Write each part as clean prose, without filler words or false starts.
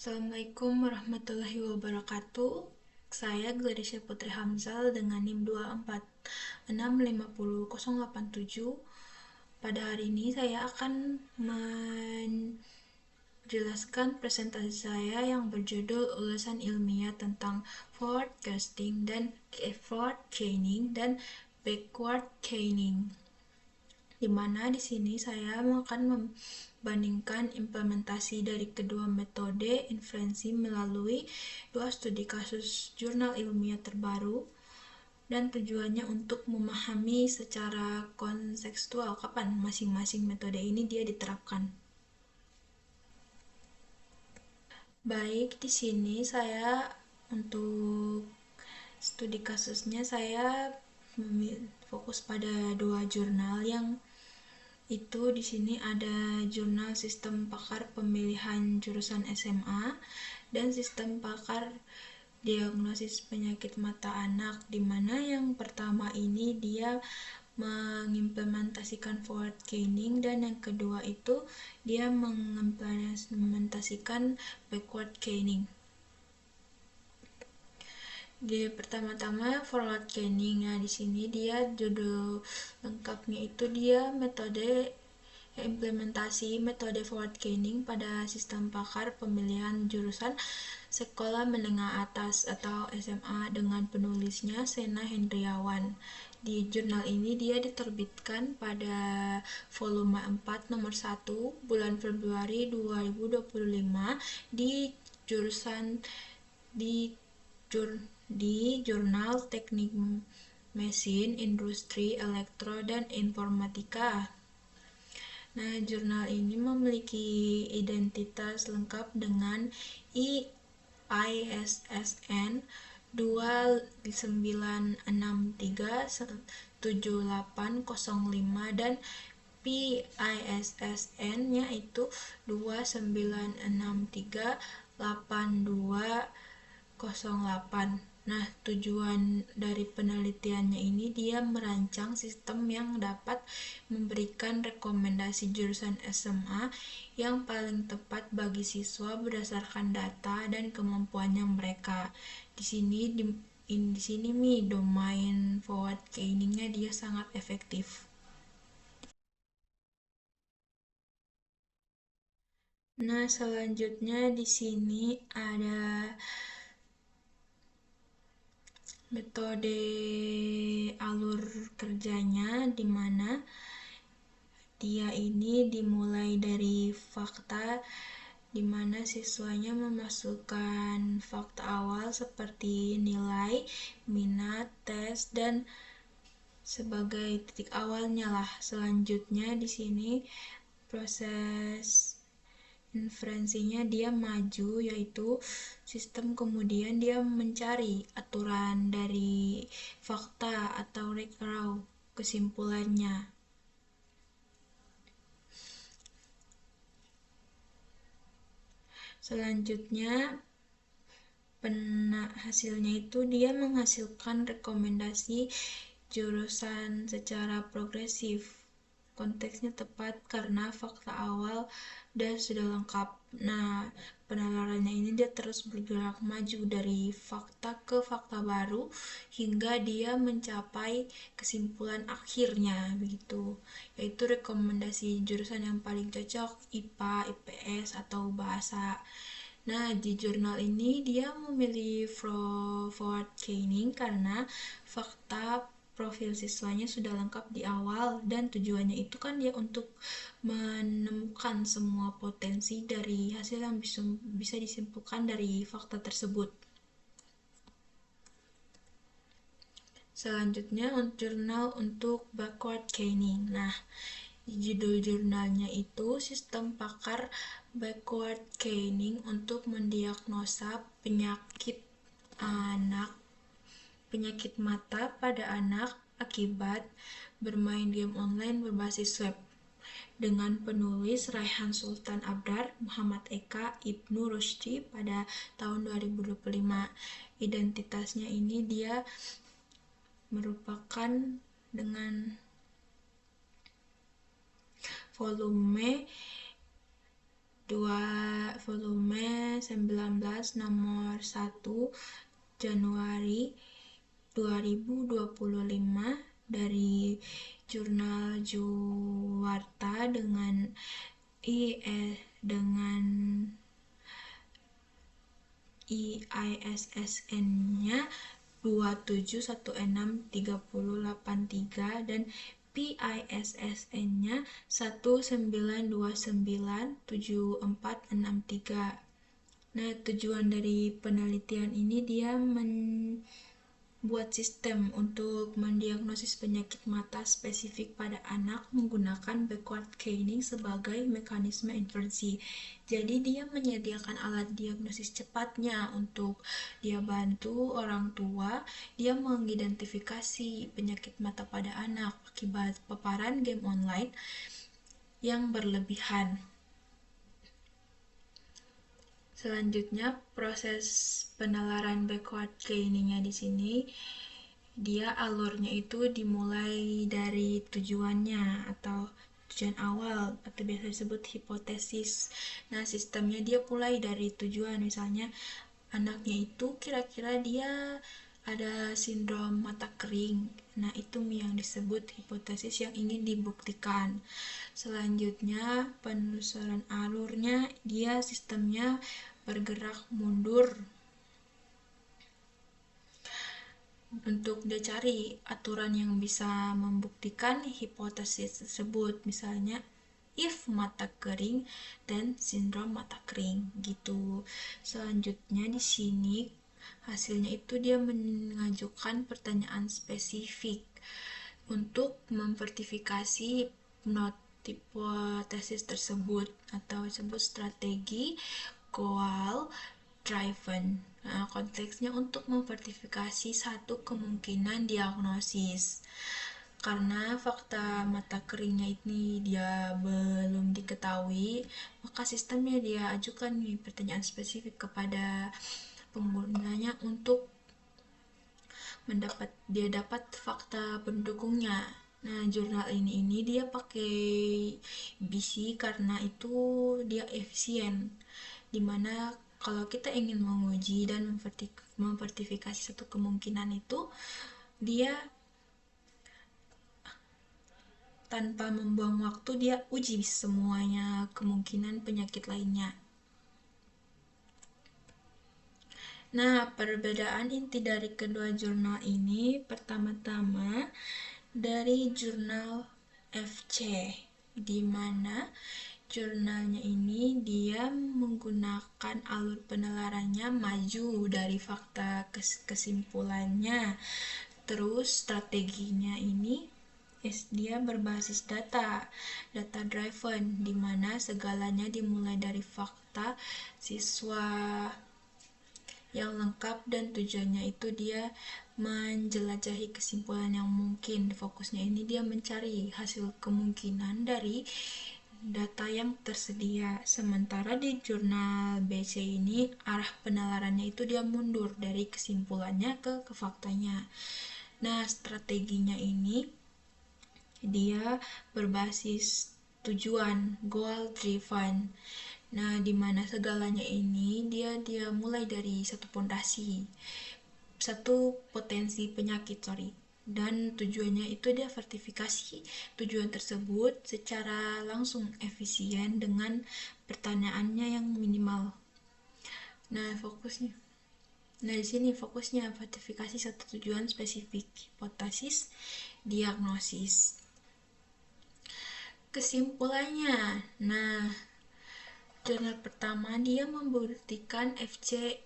Assalamualaikum warahmatullahi wabarakatuh. Saya Gladysha Putri Hamzal dengan NIM 2465087. Pada hari ini saya akan menjelaskan presentasi saya yang berjudul ulasan ilmiah tentang forward chaining dan backward chaining, di mana di sini saya akan membandingkan implementasi dari kedua metode inferensi melalui dua studi kasus jurnal ilmiah terbaru, dan tujuannya untuk memahami secara kontekstual kapan masing-masing metode ini dia diterapkan. Baik, di sini saya untuk studi kasusnya saya fokus pada dua jurnal yang itu di sini ada jurnal Sistem Pakar Pemilihan Jurusan SMA dan Sistem Pakar Diagnosis Penyakit Mata Anak, di mana yang pertama ini dia mengimplementasikan forward chaining dan yang kedua itu dia mengimplementasikan backward chaining. Di pertama-tama forward chaining, nah di sini dia judul lengkapnya itu dia implementasi metode forward chaining pada sistem pakar pemilihan jurusan sekolah menengah atas atau SMA dengan penulisnya Sena Hendriawan. Di jurnal ini dia diterbitkan pada volume 4 nomor 1 bulan Februari 2025 di jurusan di Jurnal Teknik Mesin, Industri, Elektro, dan Informatika. Nah, jurnal ini memiliki identitas lengkap dengan ISSN 29637805 dan PISSN-nya itu 29638208. Nah, tujuan dari penelitiannya ini dia merancang sistem yang dapat memberikan rekomendasi jurusan SMA yang paling tepat bagi siswa berdasarkan data dan kemampuannya mereka. Di sini domain forward chaining-nya dia sangat efektif. Nah, selanjutnya di sini ada metode alur kerjanya, di mana dia ini dimulai dari fakta, di mana siswanya memasukkan fakta awal seperti nilai, minat, tes, dan sebagai titik awalnya lah. Selanjutnya di sini proses inferensinya dia maju, yaitu sistem kemudian dia mencari aturan dari fakta atau recurau kesimpulannya. Selanjutnya hasilnya itu dia menghasilkan rekomendasi jurusan secara progresif. Konteksnya tepat karena fakta awal dan sudah lengkap. Nah, penalarannya ini dia terus bergerak maju dari fakta ke fakta baru hingga dia mencapai kesimpulan akhirnya begitu, yaitu rekomendasi jurusan yang paling cocok IPA, IPS atau bahasa. Nah, di jurnal ini dia memilih forward chaining karena fakta profil siswanya sudah lengkap di awal, dan tujuannya itu kan dia untuk menemukan semua potensi dari hasil yang bisa disimpulkan dari fakta tersebut. Selanjutnya jurnal untuk backward chaining. Nah, judul jurnalnya itu Sistem Pakar Backward Chaining untuk mendiagnosa penyakit mata pada anak akibat bermain game online berbasis web, dengan penulis Raihan Sultan Abdar, Muhammad Eka, Ibnu Rushdi pada tahun 2025. Identitasnya ini dia merupakan dengan volume 2 volume 19 nomor 1 Januari 2025 dari jurnal Juwarta dengan ISSN-nya 2716383 dan PISSN-nya 192974463. Nah, tujuan dari penelitian ini dia membuat sistem untuk mendiagnosis penyakit mata spesifik pada anak menggunakan backward chaining sebagai mekanisme inversi. Jadi dia menyediakan alat diagnosis cepatnya untuk dia bantu orang tua dia mengidentifikasi penyakit mata pada anak akibat paparan game online yang berlebihan. Selanjutnya, proses penalaran backward chaining-nya di sini, dia alurnya itu dimulai dari tujuannya atau tujuan awal atau biasa disebut hipotesis. Nah, sistemnya dia mulai dari tujuan, misalnya anaknya itu kira-kira dia ada sindrom mata kering. Nah, itu yang disebut hipotesis yang ingin dibuktikan. Selanjutnya, penelusuran alurnya, dia sistemnya bergerak mundur untuk dia cari aturan yang bisa membuktikan hipotesis tersebut, misalnya if mata kering dan sindrom mata kering gitu. Selanjutnya di sini hasilnya itu dia mengajukan pertanyaan spesifik untuk memverifikasi hipotesis tersebut atau disebut strategi goal driven. Nah, konteksnya untuk memverifikasi satu kemungkinan diagnosis. Karena fakta mata keringnya ini dia belum diketahui, maka sistemnya dia ajukan pertanyaan spesifik kepada penggunanya untuk dia dapat fakta pendukungnya. Nah, jurnal ini dia pakai BC karena itu dia efisien, dimana kalau kita ingin menguji dan memverifikasi satu kemungkinan itu dia tanpa membuang waktu dia uji semuanya kemungkinan penyakit lainnya. Nah, perbedaan inti dari kedua jurnal ini pertama-tama dari jurnal FC, di mana jurnalnya ini dia menggunakan alur penalarannya maju dari fakta kesimpulannya. Terus strateginya ini dia berbasis data driven, di mana segalanya dimulai dari fakta siswa yang lengkap dan tujuannya itu dia menjelajahi kesimpulan yang mungkin. Fokusnya ini dia mencari hasil kemungkinan dari data yang tersedia. Sementara di jurnal BC ini arah penalarannya itu dia mundur dari kesimpulannya ke faktanya. Nah, strateginya ini dia berbasis tujuan goal driven. Nah, di mana segalanya ini dia mulai dari satu potensi penyakit, dan tujuannya itu dia verifikasi tujuan tersebut secara langsung efisien dengan pertanyaannya yang minimal. Nah, di sini fokusnya verifikasi satu tujuan spesifik, hipotesis, diagnosis. Kesimpulannya, nah, jurnal pertama dia membuktikan FC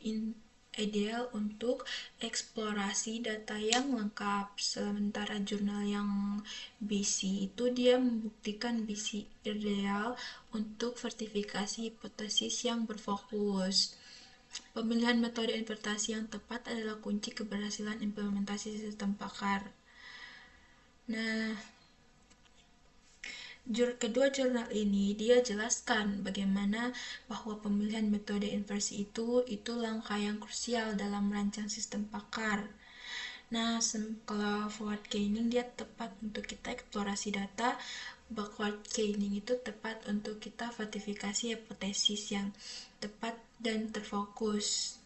ideal untuk eksplorasi data yang lengkap, sementara jurnal yang BC itu dia membuktikan BC ideal untuk verifikasi hipotesis yang berfokus. Pemilihan metode interpretasi yang tepat adalah kunci keberhasilan implementasi sistem pakar. Nah, kedua jurnal ini dia jelaskan bagaimana bahwa pemilihan metode inversi itu langkah yang krusial dalam merancang sistem pakar. Nah, kalau forward chaining dia tepat untuk kita eksplorasi data Backward chaining itu tepat untuk kita verifikasi hipotesis yang tepat dan terfokus.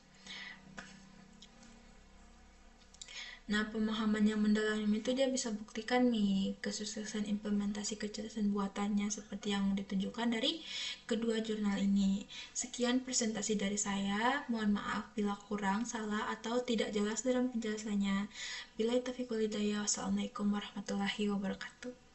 Nah, pemahaman yang mendalam itu dia bisa buktikan nih kesuksesan implementasi kecerdasan buatannya seperti yang ditunjukkan dari kedua jurnal ini. Sekian presentasi dari saya. Mohon maaf bila kurang, salah, atau tidak jelas dalam penjelasannya. Billahi taufiq wal hidayah. Wassalamualaikum warahmatullahi wabarakatuh.